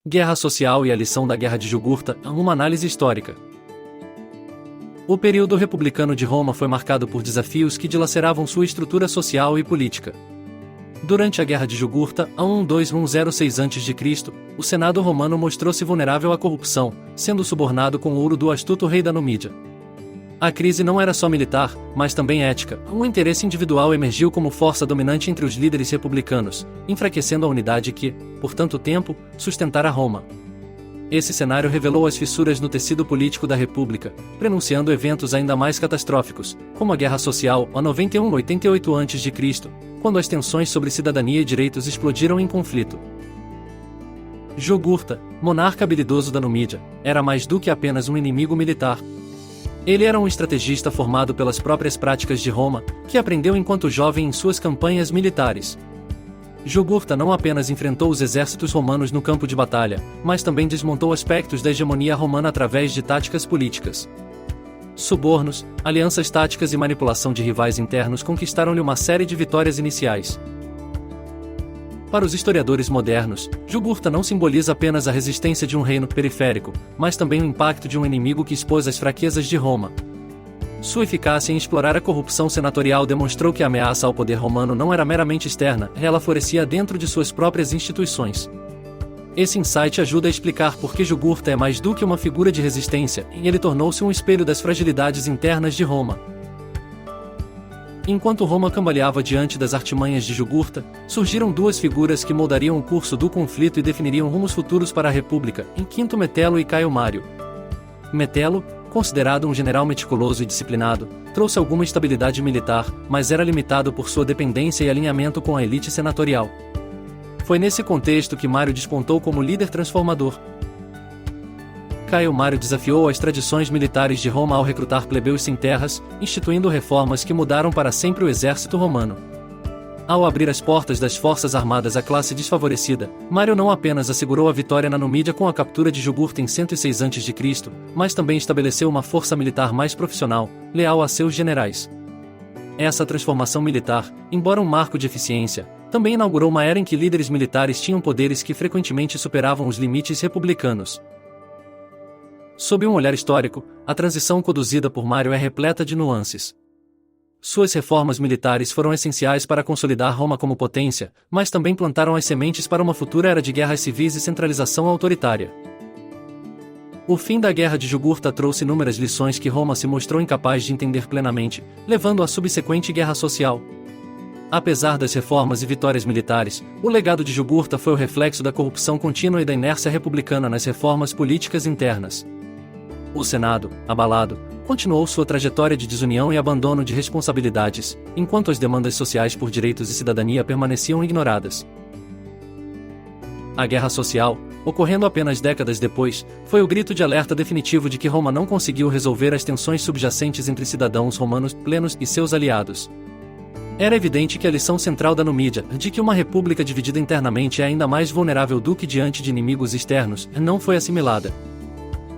Guerra Social e a lição da Guerra de Jugurta, uma análise histórica. O período republicano de Roma foi marcado por desafios que dilaceravam sua estrutura social e política. Durante a Guerra de Jugurta, a 1-2-106 a.C., o Senado romano mostrou-se vulnerável à corrupção, sendo subornado com o ouro do astuto rei da Numídia. A crise não era só militar, mas também ética. Um interesse individual emergiu como força dominante entre os líderes republicanos, enfraquecendo a unidade que, por tanto tempo, sustentara Roma. Esse cenário revelou as fissuras no tecido político da República, prenunciando eventos ainda mais catastróficos, como a Guerra Social, a 91-88 a.C., quando as tensões sobre cidadania e direitos explodiram em conflito. Jugurta, monarca habilidoso da Numídia, era mais do que apenas um inimigo militar. Ele era um estrategista formado pelas próprias práticas de Roma, que aprendeu enquanto jovem em suas campanhas militares. Jugurta não apenas enfrentou os exércitos romanos no campo de batalha, mas também desmontou aspectos da hegemonia romana através de táticas políticas. Subornos, alianças táticas e manipulação de rivais internos conquistaram-lhe uma série de vitórias iniciais. Para os historiadores modernos, Jugurta não simboliza apenas a resistência de um reino periférico, mas também o impacto de um inimigo que expôs as fraquezas de Roma. Sua eficácia em explorar a corrupção senatorial demonstrou que a ameaça ao poder romano não era meramente externa, ela florescia dentro de suas próprias instituições. Esse insight ajuda a explicar por que Jugurta é mais do que uma figura de resistência, e ele tornou-se um espelho das fragilidades internas de Roma. Enquanto Roma cambaleava diante das artimanhas de Jugurta, surgiram duas figuras que moldariam o curso do conflito e definiriam rumos futuros para a República, em Quinto Metelo e Caio Mário. Metelo, considerado um general meticuloso e disciplinado, trouxe alguma estabilidade militar, mas era limitado por sua dependência e alinhamento com a elite senatorial. Foi nesse contexto que Mário despontou como líder transformador. Caio Mário desafiou as tradições militares de Roma ao recrutar plebeus sem terras, instituindo reformas que mudaram para sempre o exército romano. Ao abrir as portas das forças armadas à classe desfavorecida, Mário não apenas assegurou a vitória na Numídia com a captura de Jugurta em 106 a.C., mas também estabeleceu uma força militar mais profissional, leal a seus generais. Essa transformação militar, embora um marco de eficiência, também inaugurou uma era em que líderes militares tinham poderes que frequentemente superavam os limites republicanos. Sob um olhar histórico, a transição conduzida por Mário é repleta de nuances. Suas reformas militares foram essenciais para consolidar Roma como potência, mas também plantaram as sementes para uma futura era de guerras civis e centralização autoritária. O fim da Guerra de Jugurta trouxe inúmeras lições que Roma se mostrou incapaz de entender plenamente, levando à subsequente Guerra Social. Apesar das reformas e vitórias militares, o legado de Jugurta foi o reflexo da corrupção contínua e da inércia republicana nas reformas políticas internas. O Senado, abalado, continuou sua trajetória de desunião e abandono de responsabilidades, enquanto as demandas sociais por direitos e cidadania permaneciam ignoradas. A Guerra Social, ocorrendo apenas décadas depois, foi o grito de alerta definitivo de que Roma não conseguiu resolver as tensões subjacentes entre cidadãos romanos plenos e seus aliados. Era evidente que a lição central da Numídia, de que uma república dividida internamente é ainda mais vulnerável do que diante de inimigos externos, não foi assimilada.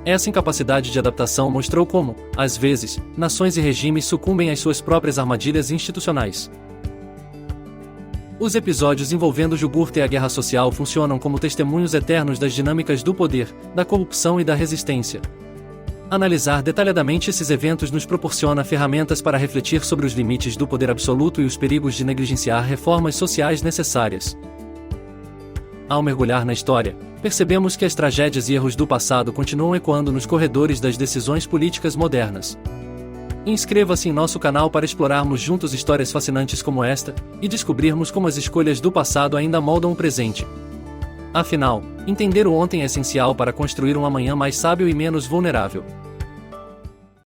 Essa incapacidade de adaptação mostrou como, às vezes, nações e regimes sucumbem às suas próprias armadilhas institucionais. Os episódios envolvendo Jugurta e a Guerra Social funcionam como testemunhos eternos das dinâmicas do poder, da corrupção e da resistência. Analisar detalhadamente esses eventos nos proporciona ferramentas para refletir sobre os limites do poder absoluto e os perigos de negligenciar reformas sociais necessárias. Ao mergulhar na história, percebemos que as tragédias e erros do passado continuam ecoando nos corredores das decisões políticas modernas. Inscreva-se em nosso canal para explorarmos juntos histórias fascinantes como esta, e descobrirmos como as escolhas do passado ainda moldam o presente. Afinal, entender o ontem é essencial para construir um amanhã mais sábio e menos vulnerável.